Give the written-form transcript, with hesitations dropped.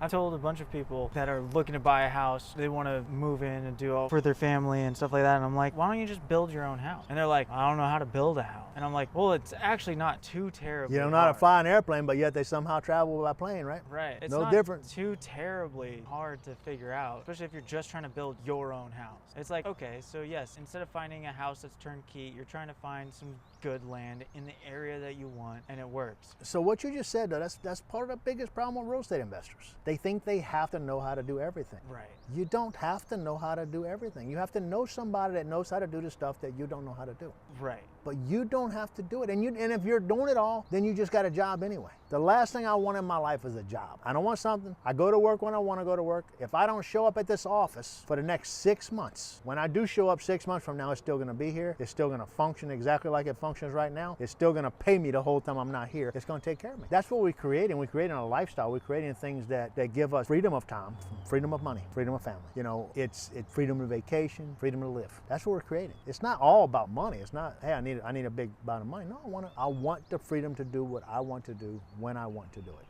I've told a bunch of people that are looking to buy a house, they want to move in and do all for their family and stuff like that. And I'm like, why don't you just build your own house? And they're like, I don't know how to build a house. And I'm like, well, it's actually not too terribly You don't know how to hard. fly an airplane, but yet they somehow travel by plane, right? Right. It's No not different. too terribly hard to figure out, especially if you're just trying to build your own house. It's like, okay, so yes, instead of finding a house that's turnkey, you're trying to find some good land in the area that you want, and it works. So what you just said, though, that's part of the biggest problem with real estate investors. They think they have to know how to do everything. Right. You don't have to know how to do everything. You have to know somebody that knows how to do the stuff that you don't know how to do. Right. But you don't have to do it. And if you're doing it all, then you just got a job anyway. The last thing I want in my life is a job. I don't want something. I go to work when I want to go to work. If I don't show up at this office for the next 6 months, when I do show up 6 months from now, it's still going to be here. It's still going to function exactly like it functions right now. It's still going to pay me the whole time I'm not here. It's going to take care of me. That's what we're creating. We're creating a lifestyle. We're creating things that give us freedom of time, freedom of money, freedom of family. You know, it's freedom to vacation, freedom to live. That's what we're creating. It's not all about money. It's not, hey, I need a big amount of money. No, I want the freedom to do what I want to do when I want to do it.